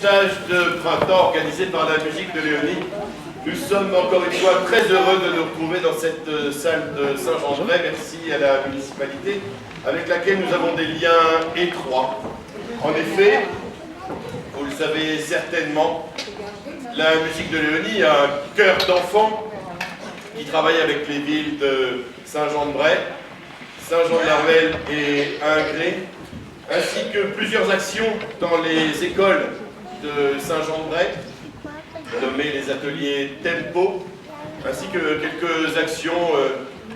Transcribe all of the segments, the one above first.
stage de printemps organisé par la musique de Léonie. Nous sommes encore une fois très heureux de nous retrouver dans cette salle de Saint-Jean-de-Bray. Merci à la municipalité avec laquelle nous avons des liens étroits. En effet, vous le savez certainement, la musique de Léonie a un chœur d'enfants qui travaille avec les villes de Saint-Jean-de-Bray, Saint-Jean-de-la-Ruelle et Ingré, ainsi que plusieurs actions dans les écoles de Saint-Jean-de-Bray, nommées les ateliers Tempo, ainsi que quelques actions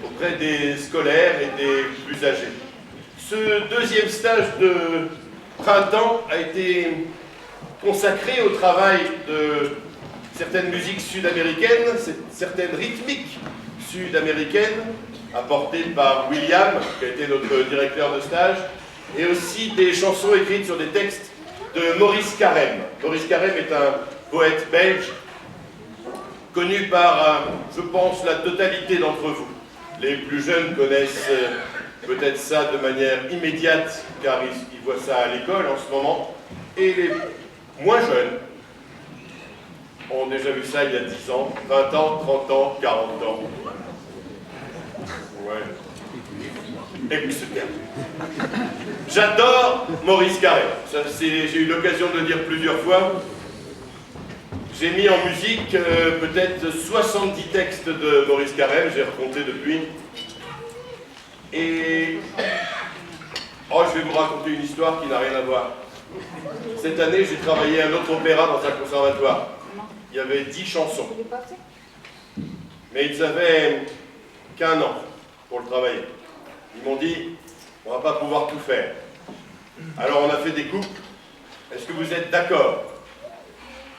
auprès des scolaires et des plus âgés. Ce deuxième stage de printemps a été consacré au travail de certaines musiques sud-américaines, certaines rythmiques sud-américaines, apportées par William, qui a été notre directeur de stage, et aussi des chansons écrites sur des textes de Maurice Carême. Maurice Carême est un poète belge, connu par, je pense, la totalité d'entre vous. Les plus jeunes connaissent peut-être ça de manière immédiate, car ils voient ça à l'école en ce moment, et les moins jeunes ont déjà vu ça il y a 10 ans, 20 ans, 30 ans, 40 ans. Ouais. Et puis ce terme. J'adore Maurice Carême. J'ai eu l'occasion de le dire plusieurs fois. J'ai mis en musique peut-être 70 textes de Maurice Carême, j'ai recompté depuis. Et je vais vous raconter une histoire qui n'a rien à voir. Cette année, j'ai travaillé un autre opéra dans un conservatoire. Il y avait 10 chansons. Mais ils avaient qu'1 an pour le travailler. Ils m'ont dit, on ne va pas pouvoir tout faire. Alors on a fait des coupes. Est-ce que vous êtes d'accord?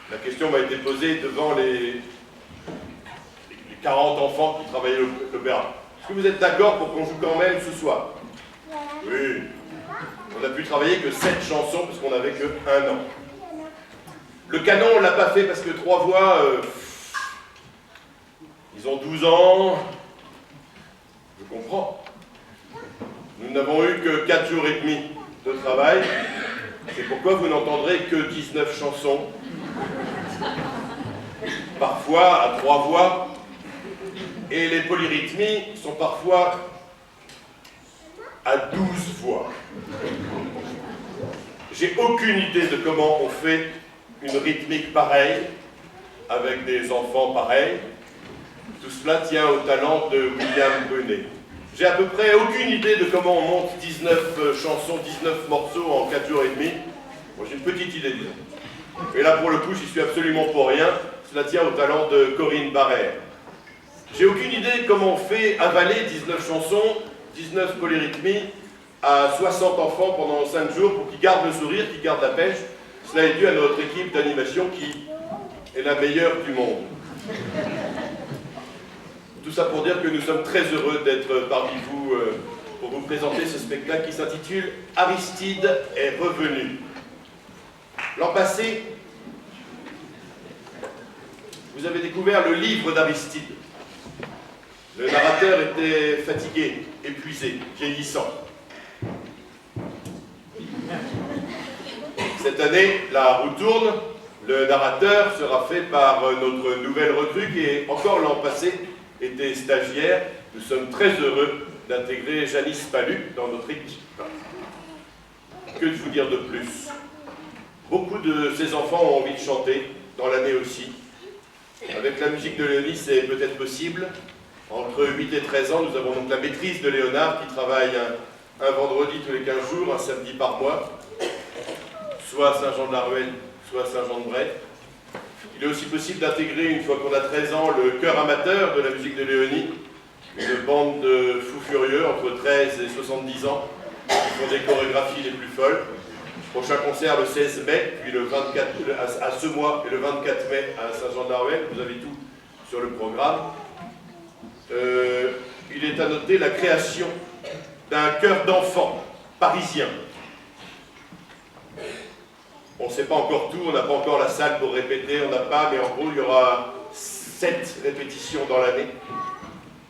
La question m'a été posée devant les 40 enfants qui travaillaient l'opéra. Est-ce que vous êtes d'accord pour qu'on joue quand même ce soir? Oui. On n'a pu travailler que 7 chansons parce qu'on n'avait que 1 an. Le canon, on ne l'a pas fait parce que 3 voix, ils ont 12 ans. Je comprends. Nous n'avons eu que 4 jours et demi de travail. C'est pourquoi vous n'entendrez que 19 chansons. Parfois à 3 voix. Et les polyrythmies sont parfois à 12 voix. J'ai aucune idée de comment on fait une rythmique pareille, avec des enfants pareils. Tout cela tient au talent de William Brunet. J'ai à peu près aucune idée de comment on monte 19 chansons, 19 morceaux en 4 jours et demi. Bon, j'ai une petite idée, disons. Et là, pour le coup, j'y suis absolument pour rien. Cela tient au talent de Corinne Barrère. J'ai aucune idée de comment on fait avaler 19 chansons, 19 polyrythmies à 60 enfants pendant 5 jours pour qu'ils gardent le sourire, qu'ils gardent la pêche. Cela est dû à notre équipe d'animation qui est la meilleure du monde. Tout ça pour dire que nous sommes très heureux d'être parmi vous pour vous présenter ce spectacle qui s'intitule « Aristide est revenu ». L'an passé, vous avez découvert le livre d'Aristide. Le narrateur était fatigué, épuisé, vieillissant. Cette année, la roue tourne, le narrateur sera fait par notre nouvelle recrue qui, encore l'an passé, était stagiaire. Nous sommes très heureux d'intégrer Janice Palu dans notre équipe. Que de vous dire de plus? Beaucoup de ces enfants ont envie de chanter, dans l'année aussi. Avec la musique de Léonie, c'est peut-être possible. Entre 8 et 13 ans, nous avons donc la maîtrise de Léonard qui travaille un vendredi tous les 15 jours, un samedi par mois, soit à Saint-Jean-de-la-Ruelle, soit à Saint-Jean-de-Bray. Il est aussi possible d'intégrer, une fois qu'on a 13 ans, le chœur amateur de la musique de Léonie, une bande de fous furieux entre 13 et 70 ans, qui font des chorégraphies les plus folles. Prochain concert le 16 mai, puis le 24, à ce mois, et le 24 mai à Saint-Jean-de-la-Ruelle. Vous avez tout sur le programme. Il est à noter la création d'un chœur d'enfants parisien. On ne sait pas encore tout, on n'a pas encore la salle pour répéter, on n'a pas, mais en gros, il y aura 7 répétitions dans l'année.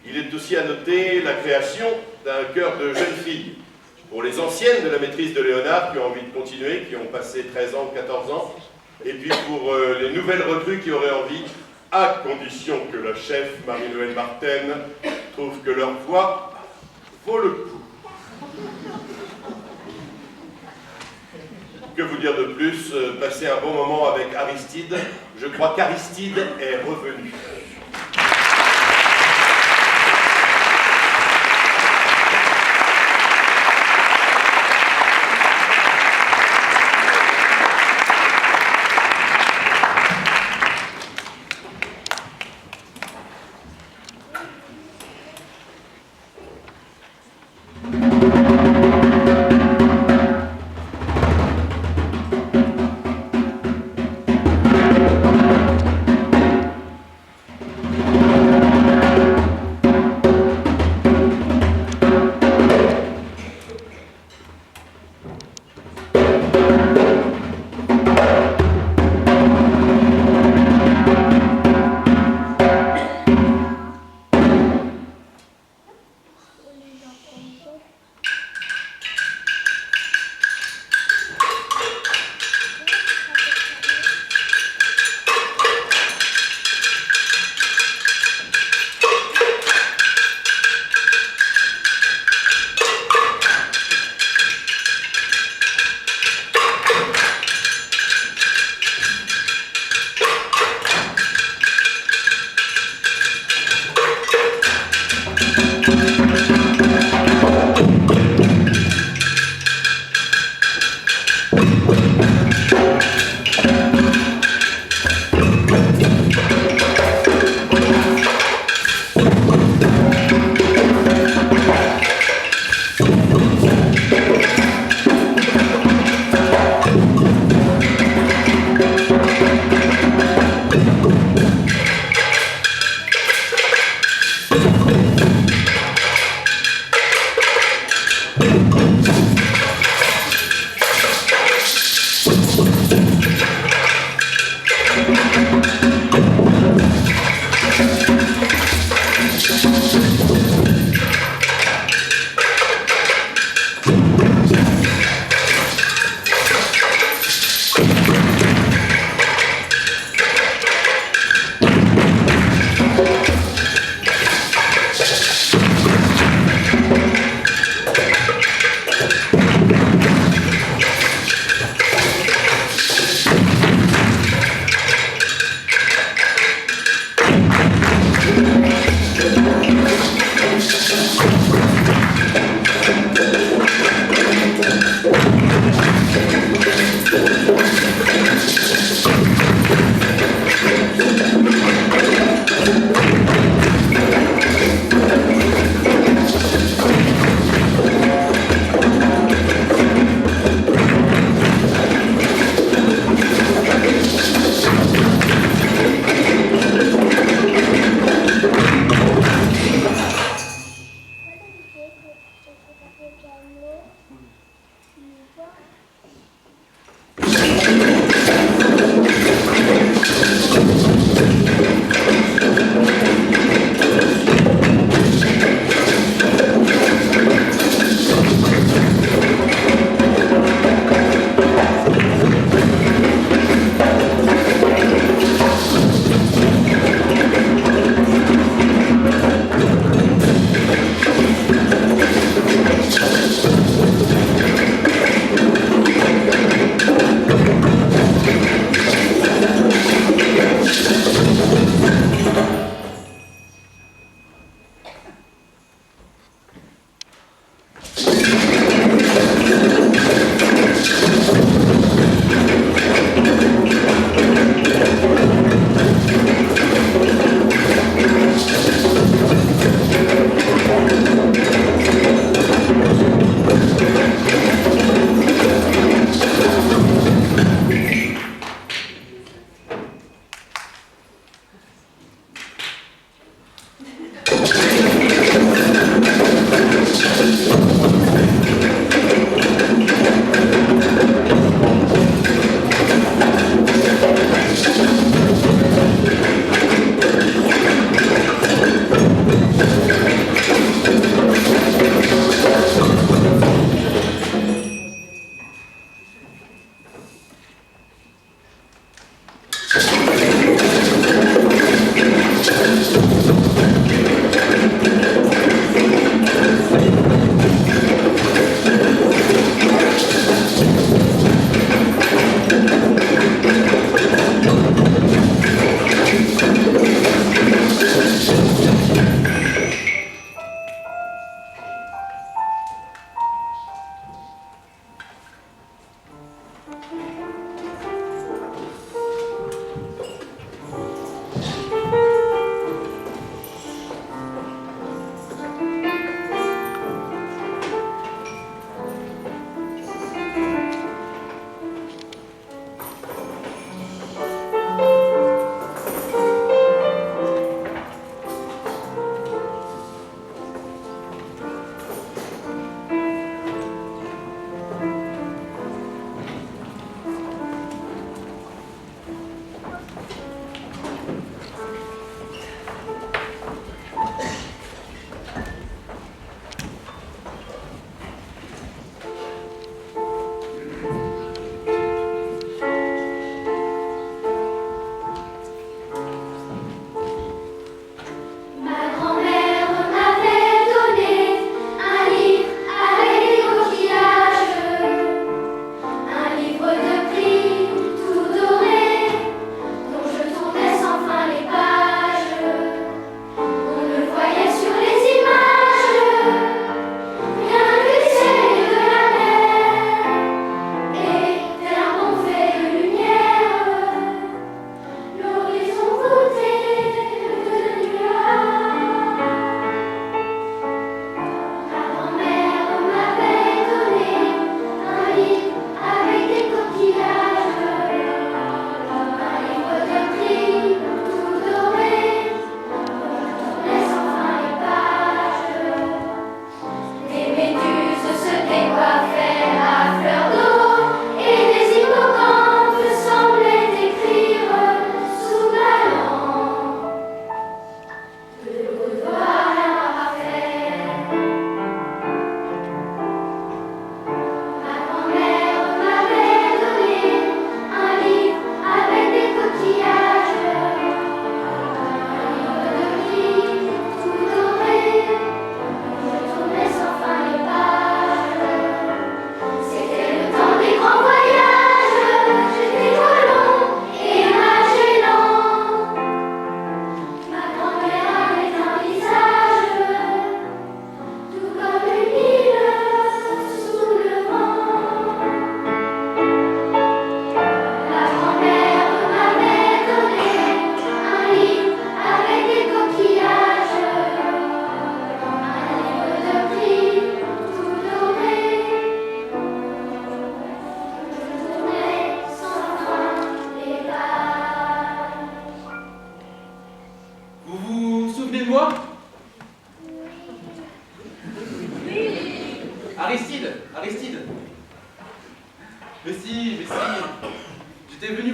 Il est aussi à noter la création d'un chœur de jeunes filles. Pour les anciennes de la maîtrise de Léonard qui ont envie de continuer, qui ont passé 13 ans ou 14 ans, Et puis pour les nouvelles recrues qui auraient envie, à condition que la chef Marie-Noëlle Martin trouve que leur voix vaut le coup. Que vous dire de plus? Passer un bon moment avec Aristide. Je crois qu'Aristide est revenu.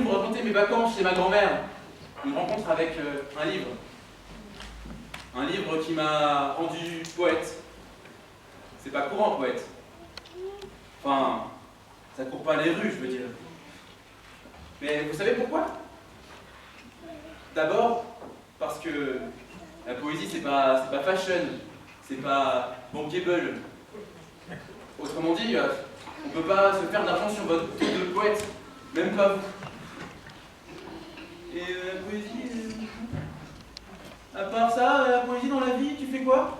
vous raconter mes vacances chez ma grand-mère. Une rencontre avec un livre. Un livre qui m'a rendu poète. C'est pas courant, poète. Enfin, ça court pas les rues, je veux dire. Mais vous savez pourquoi? D'abord, parce que la poésie, c'est pas fashion, c'est pas bankable. Autrement dit, on peut pas se faire d'argent sur votre titre de poète, même pas vous. Et la poésie, à part ça, la poésie dans la vie, tu fais quoi?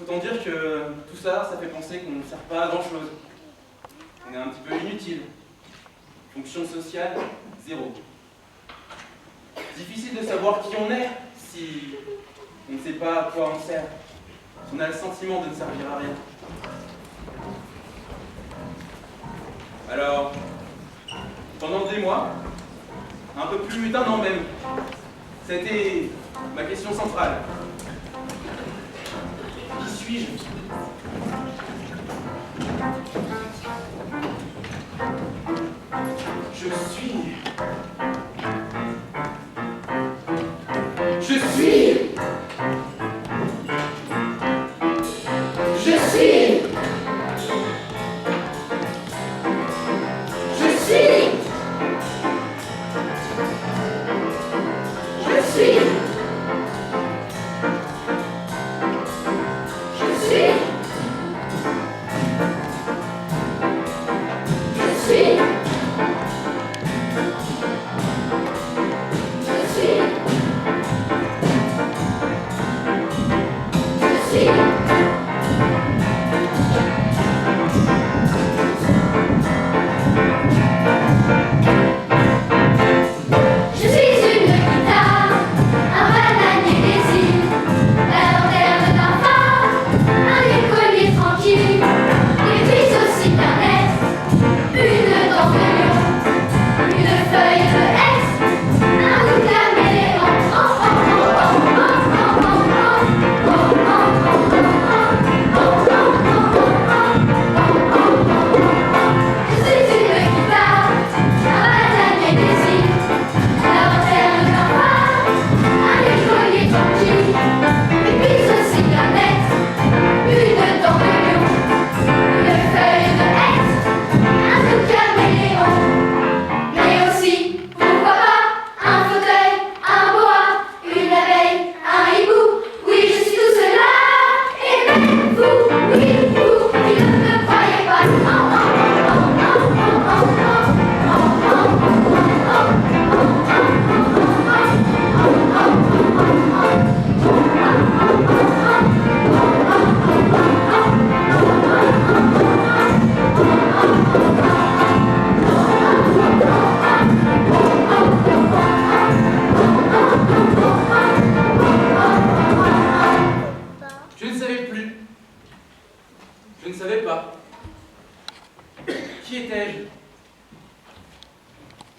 Autant dire que tout ça, ça fait penser qu'on ne sert pas à grand chose. On est un petit peu inutile. Fonction sociale, zéro. Difficile de savoir qui on est si on ne sait pas à quoi on sert. Si on a le sentiment de ne servir à rien. Alors, pendant des mois, un peu plus d'un an même, c'était ma question centrale. Qui suis-je? Je suis... Je suis... Je suis... Je suis... Je suis...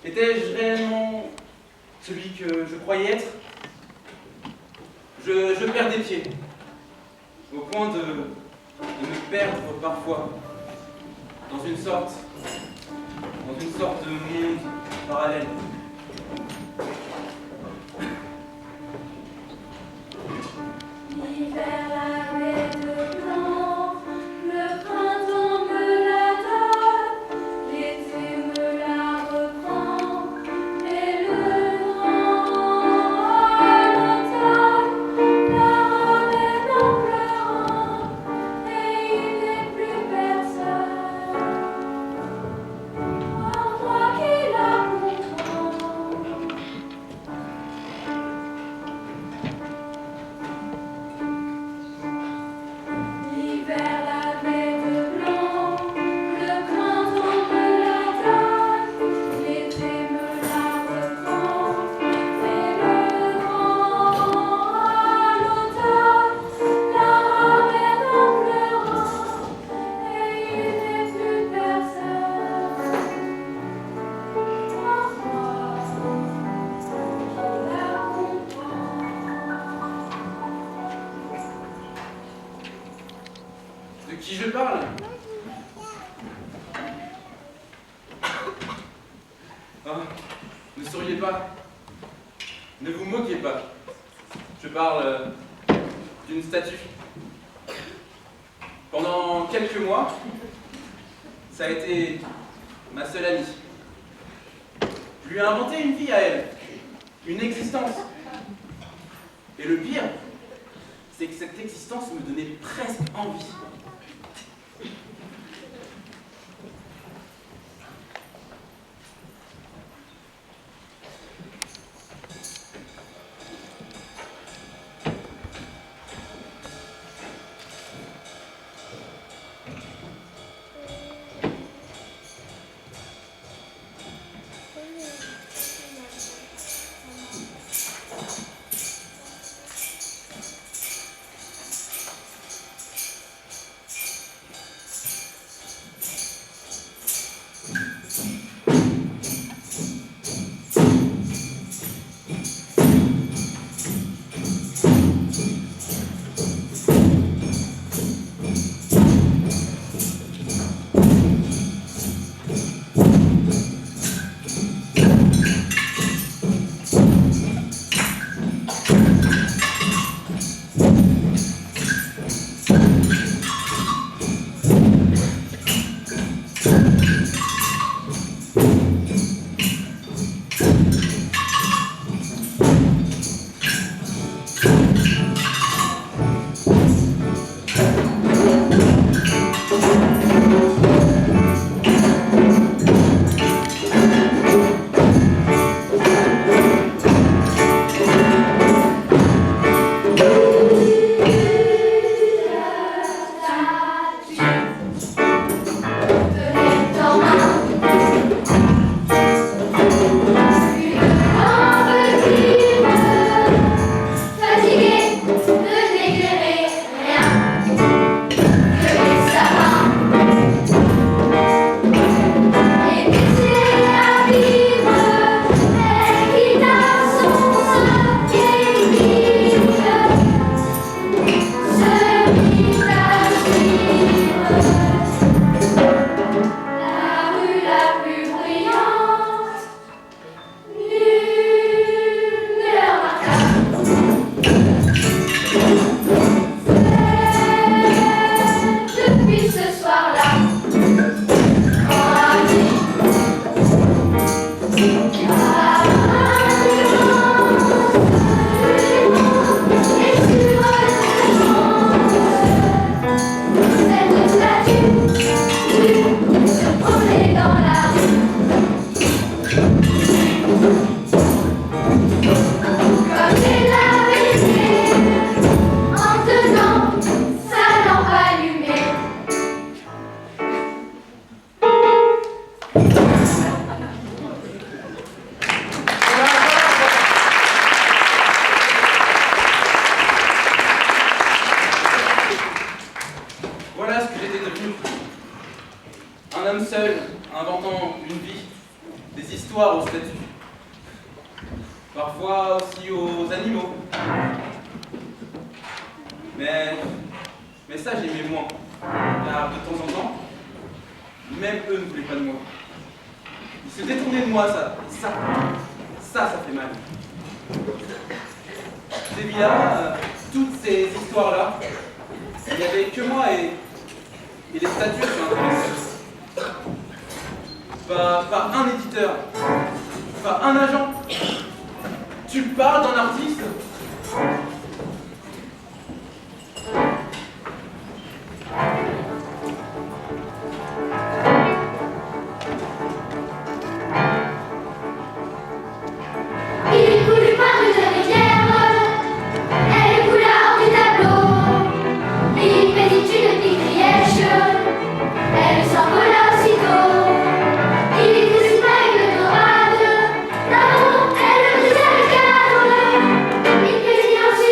Étais-je réellement celui que je croyais être? Je perds des pieds, au point de me perdre parfois dans une sorte de monde parallèle. L'hiver avait de blanc, le printemps me la donne, l'été me la reprend, et le grand l'automne la ramène en pleurant, et il n'est plus personne, à moi qui la comprend. Ah, ne souriez pas. Ne vous moquez pas. Je parle d'une statue. Pendant quelques mois, ça a été ma seule amie. Je lui ai inventé une vie à elle, une existence. Et le pire, c'est que cette existence me donnait presque envie. Parfois aussi aux animaux. Mais ça j'aimais moins. Car de temps en temps, même eux ne voulaient pas de moi. Ils se détournaient de moi, ça. Et ça fait mal. Ces vies-là, toutes ces histoires-là, il n'y avait que moi et les statues sur Internet. Pas un éditeur, pas un agent. Tu parles d'un artiste? Il voulut peindre une rivière, les couleurs du tableau. Il médite une pigrièche, elle s'envola aussitôt. Il dessina une dorade, là-haut elle brisait le cadre. Il cuisine ensuite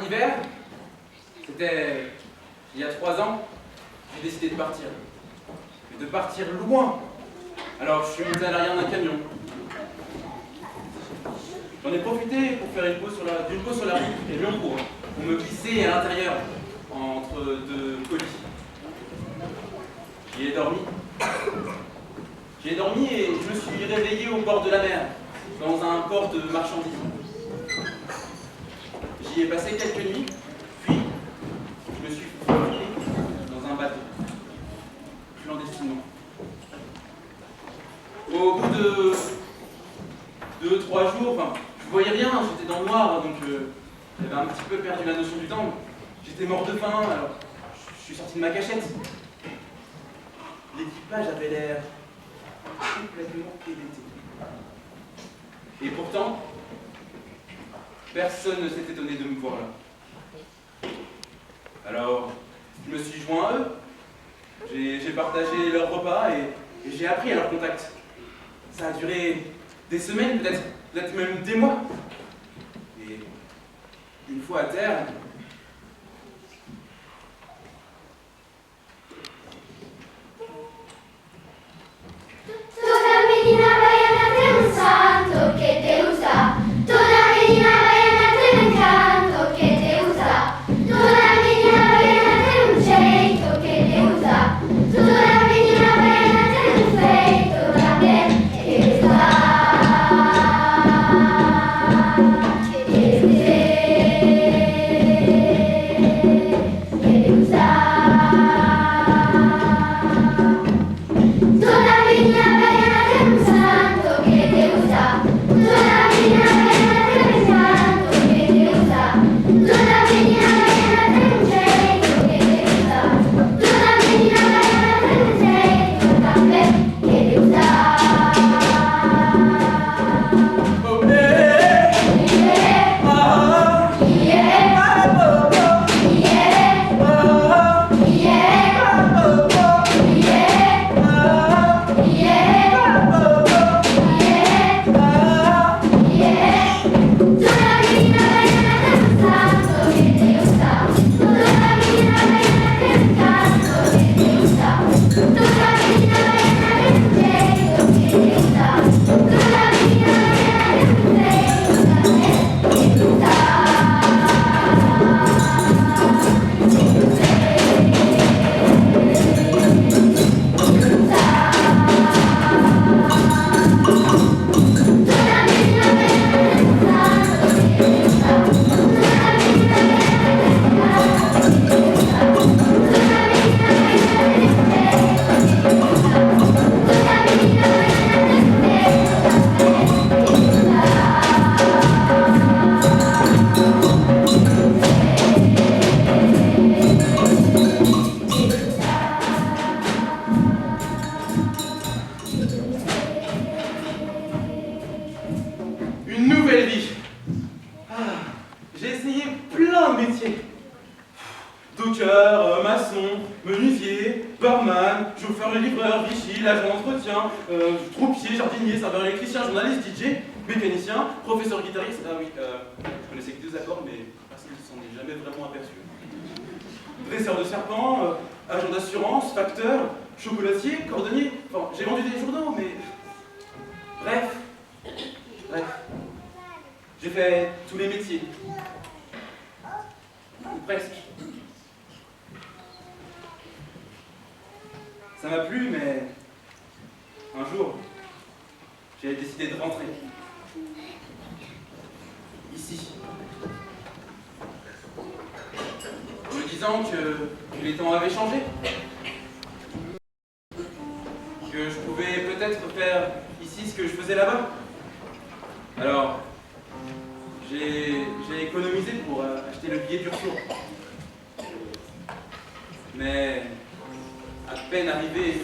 d'hiver, c'était il y a 3 ans, j'ai décidé de partir. Et de partir loin. Alors je suis monté à l'arrière d'un camion. J'en ai profité pour faire une pause sur la route et long pour me glisser à l'intérieur entre 2 colis. J'y ai dormi. J'y ai dormi et je me suis réveillé au bord de la mer, dans un port de marchandises. J'y ai passé quelques nuits, puis je me suis faufilé dans un bateau, clandestinement. Au bout de 2-3 jours, enfin, je voyais rien, j'étais dans le noir, donc j'avais un petit peu perdu la notion du temps. J'étais mort de faim, alors je suis sorti de ma cachette. L'équipage avait l'air complètement hébété. Et pourtant, personne ne s'est étonné de me voir là. Alors, je me suis joint à eux. J'ai partagé leur repas et j'ai appris à leur contact. Ça a duré des semaines, peut-être même des mois. Et une fois à terre, Toda menina baiana tem um santo que te usa. Toda menina baiana tem um canto que te usa. Toda menina baiana tem um jeito que te usa. Toda menina baiana tem um feito também que te usa. docker, maçon, menuisier, barman, chauffeur-livreur, vigile, agent d'entretien, troupier, jardinier, serveur électricien, journaliste, DJ, mécanicien, professeur guitariste. Ah oui, je connaissais que 2 accords, mais personne ne s'en est jamais vraiment aperçu. Dresseur de serpents, agent d'assurance, facteur, chocolatier, cordonnier. Enfin, j'ai vendu des journaux, mais... Bref. J'ai fait tous les métiers. Ou presque. Ça m'a plu, mais un jour, j'ai décidé de rentrer. Ici. En me disant que les temps avaient changé. Que je pouvais peut-être faire ici ce que je faisais là-bas. Alors, j'ai économisé pour acheter le billet du retour. Mais à peine arrivé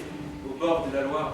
au bord de la Loire,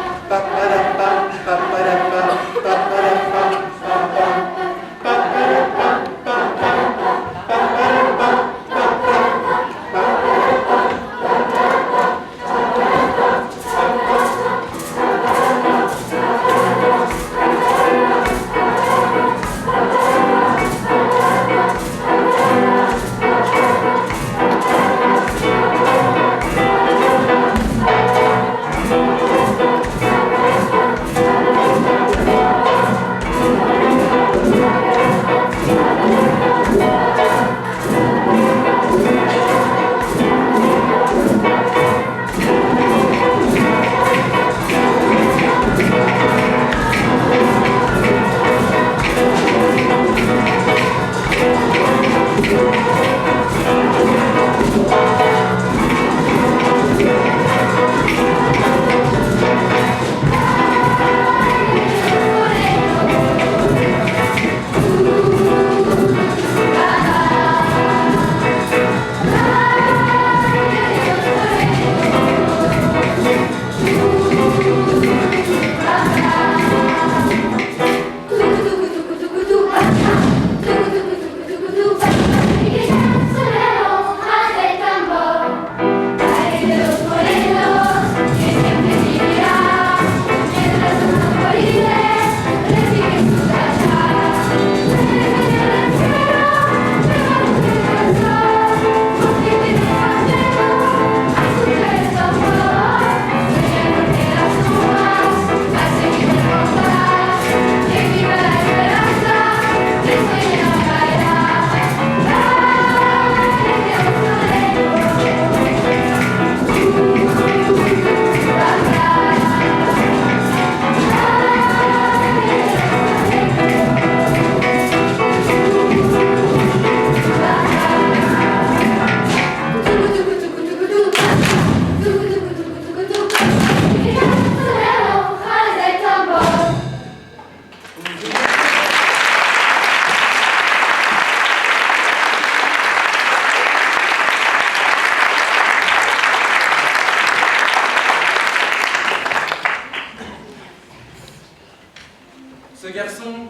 Ce garçon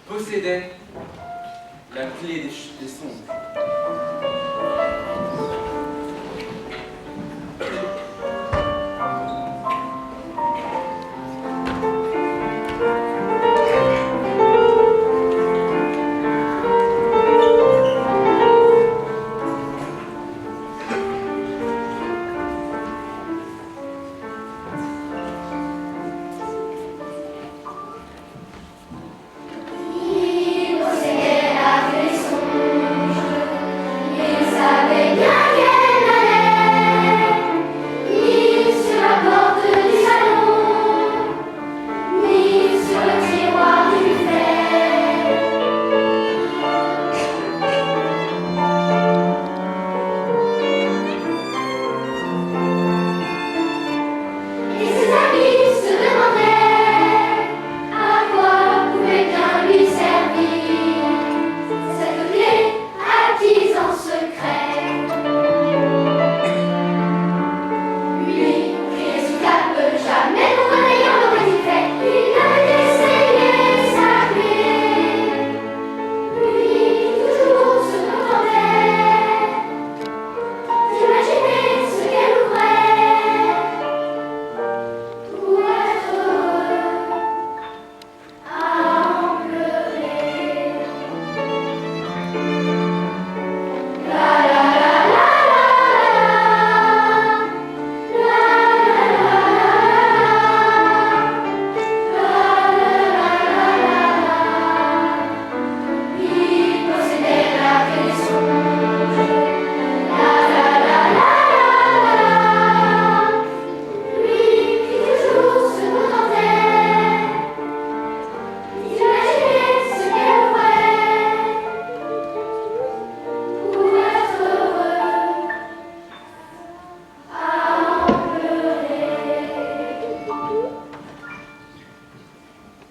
possédait la clé des songes.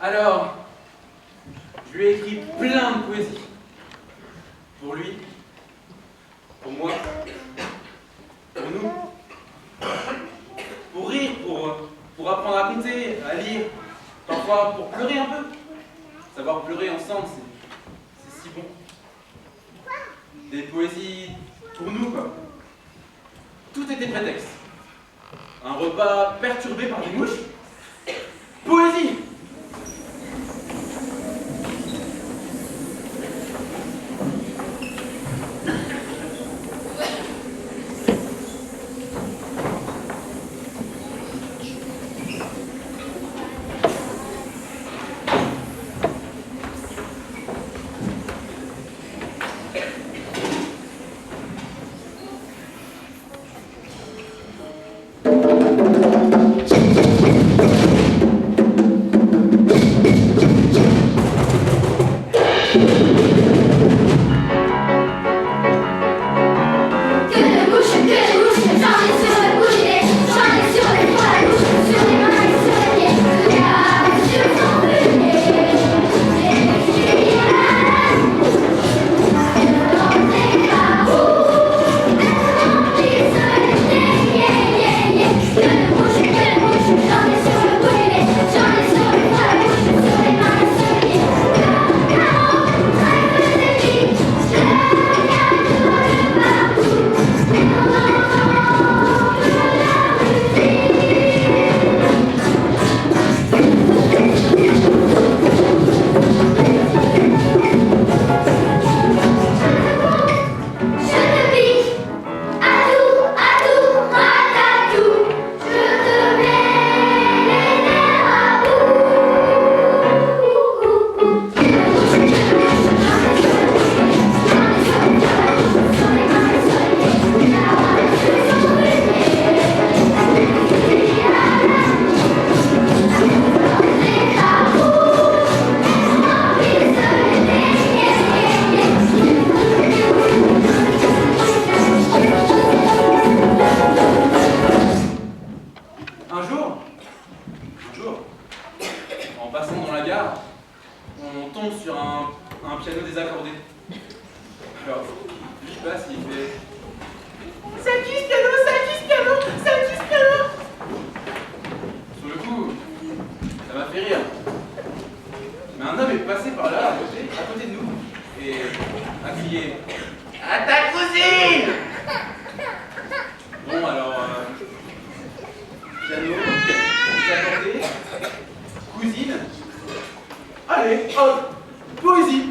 Alors, je lui ai écrit plein de poésie. Pour lui, pour moi, pour nous, pour rire, pour apprendre à compter, à lire, parfois pour pleurer un peu. Savoir pleurer ensemble, c'est si bon. Des poésies pour nous, quoi. Tout était prétexte. Un repas perturbé par des mouches. Poésie! Alors, lui passe, il fait... Sakis piano, Sakis piano, Sakis piano. Sur le coup, ça m'a fait rire. Mais un homme est passé par là, à côté de nous, et a crié « À ta cousine !» Bon, alors, piano, accordé, cousine, allez, hop, poésie.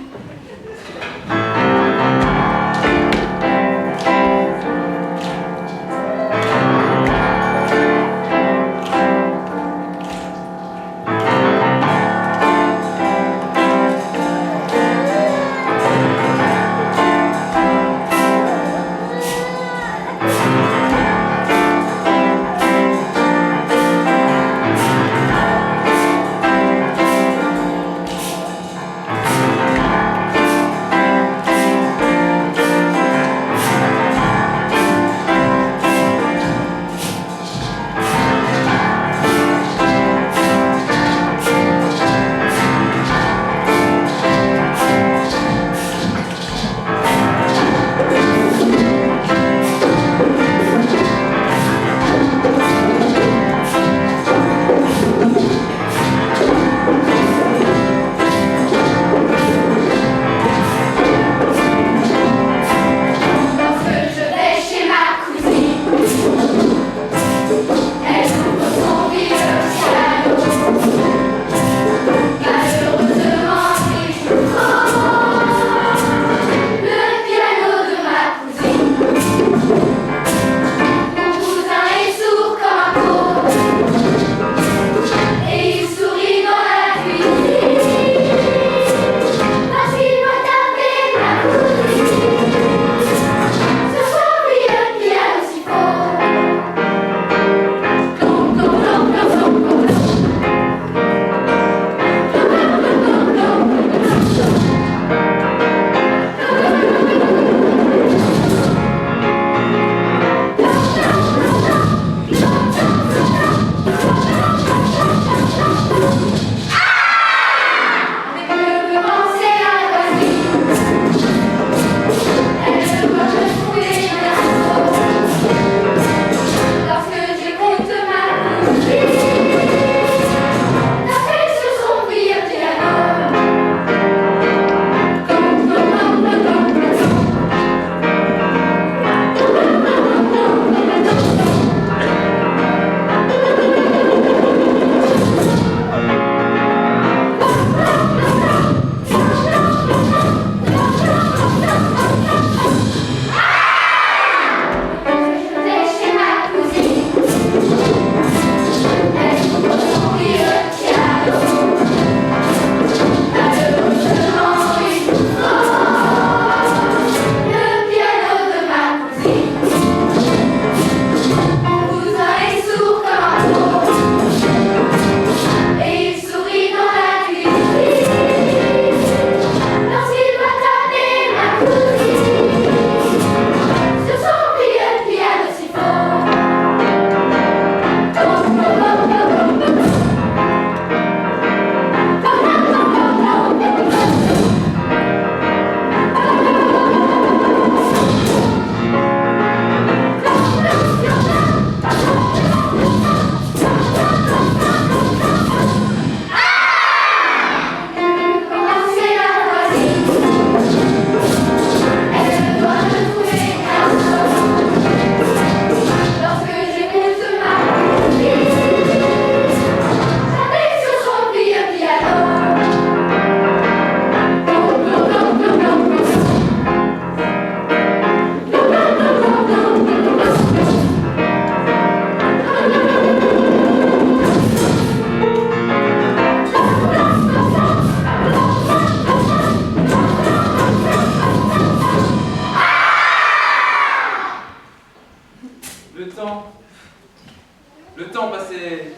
Le temps passait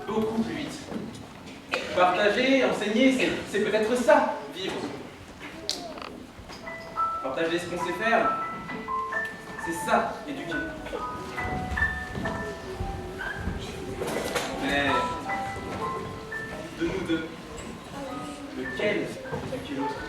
beaucoup plus vite. Partager, enseigner, c'est peut-être ça, vivre. Partager ce qu'on sait faire, c'est ça, éduquer. Mais de nous deux, lequel éduquer l'autre?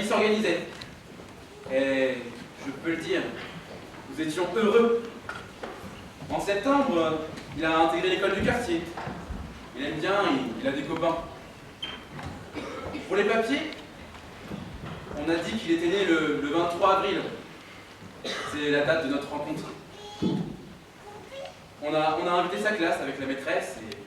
famille s'organisait. Et je peux le dire, nous étions heureux. En septembre, il a intégré l'école du quartier. Il aime bien, il a des copains. Pour les papiers, on a dit qu'il était né le 23 avril. C'est la date de notre rencontre. On a invité sa classe avec la maîtresse et...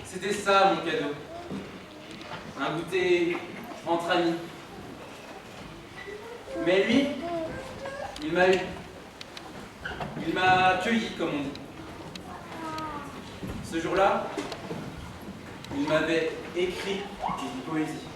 C'était ça mon cadeau. Un goûter entre amis. Mais lui, il m'a eu. Il m'a accueilli, comme on dit. Ce jour-là, il m'avait écrit une poésie.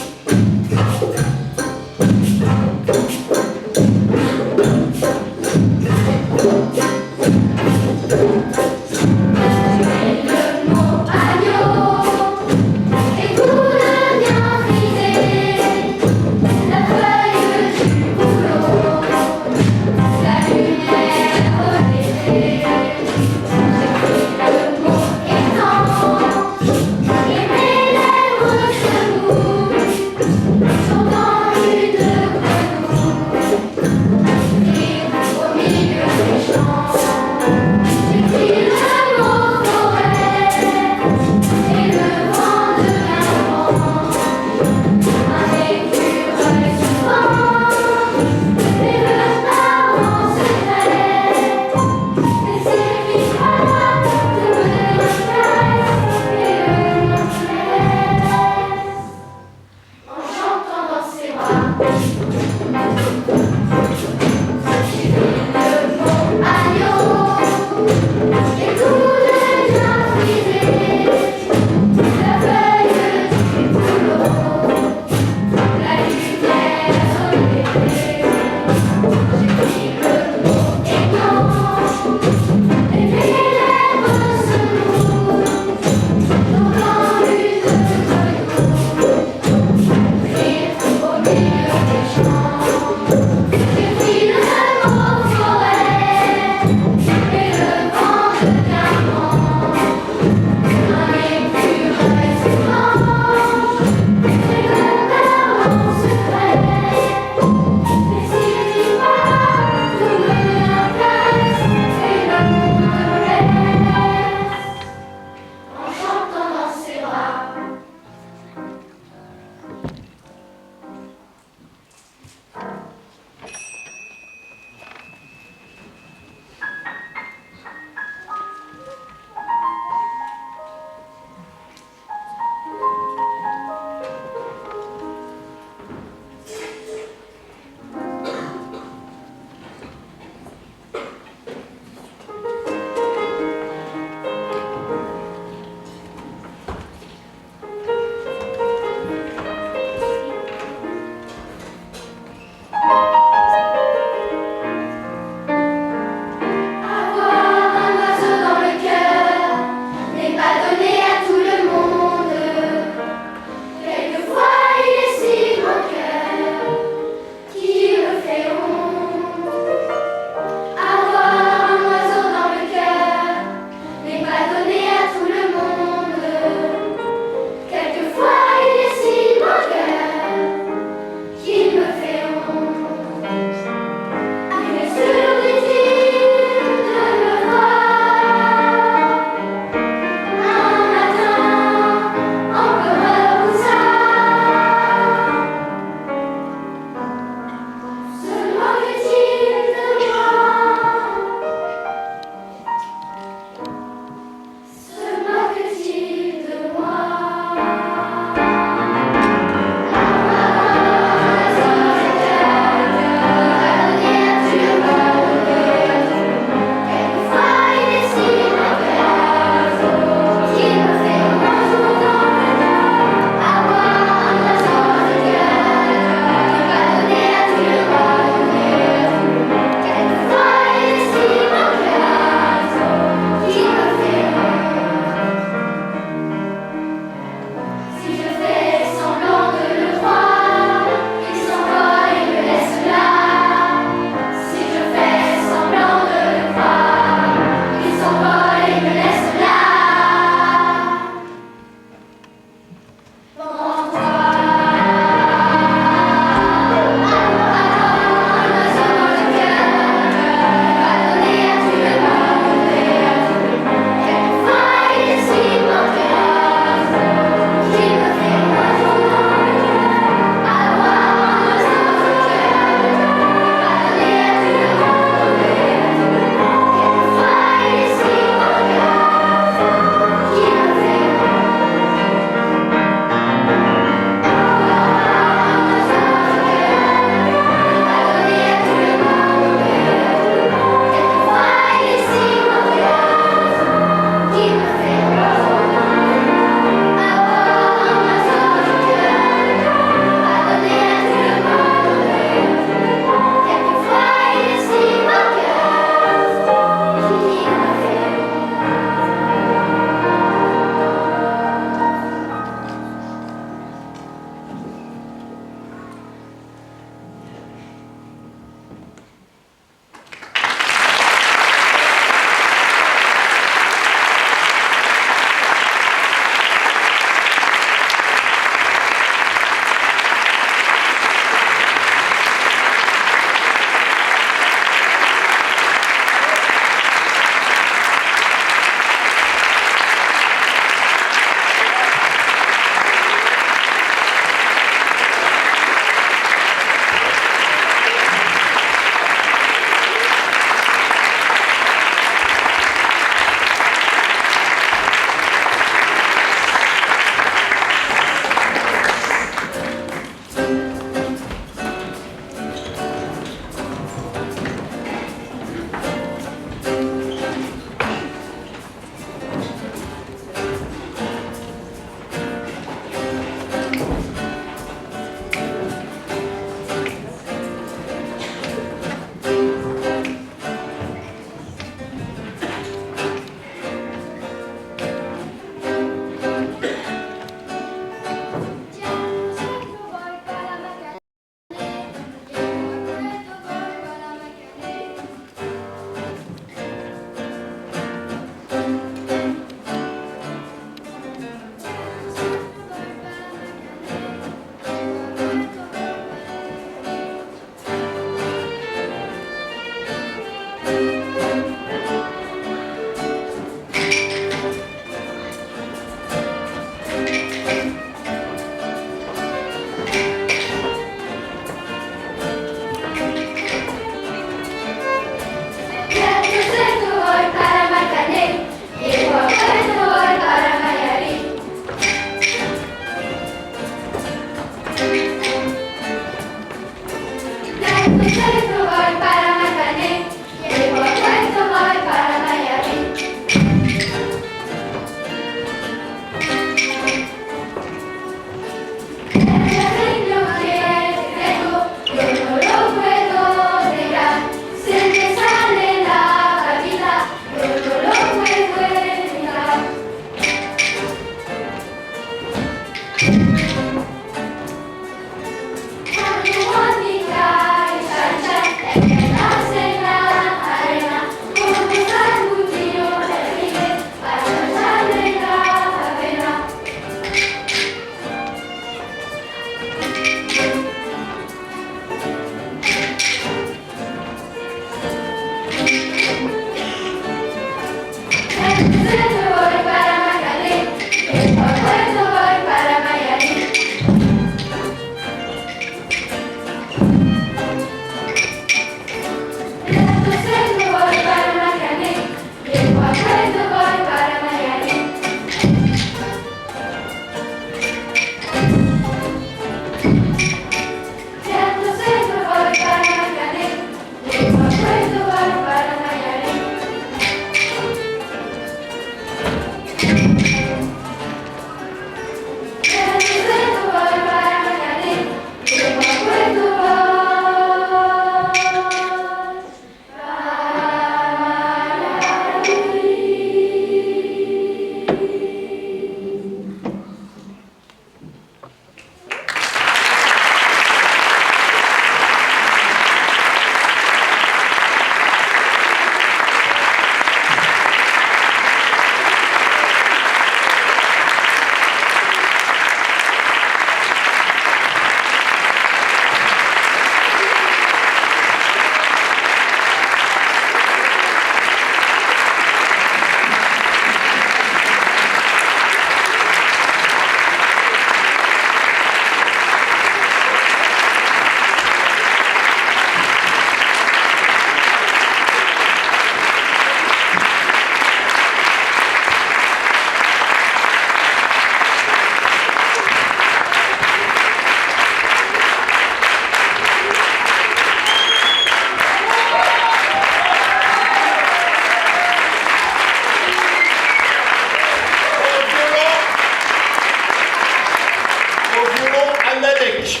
Frédéric.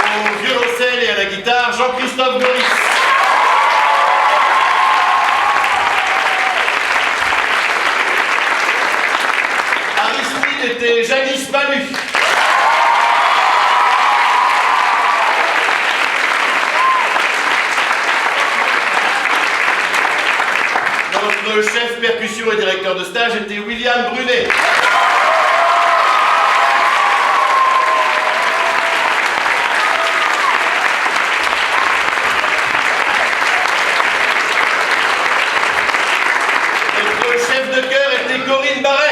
Au violoncelle et à la guitare, Jean-Christophe Doris. Aristide était Janice Manu. Notre chef percussion et directeur de stage était William Brunet. Notre chef de chœur était Corinne Barret.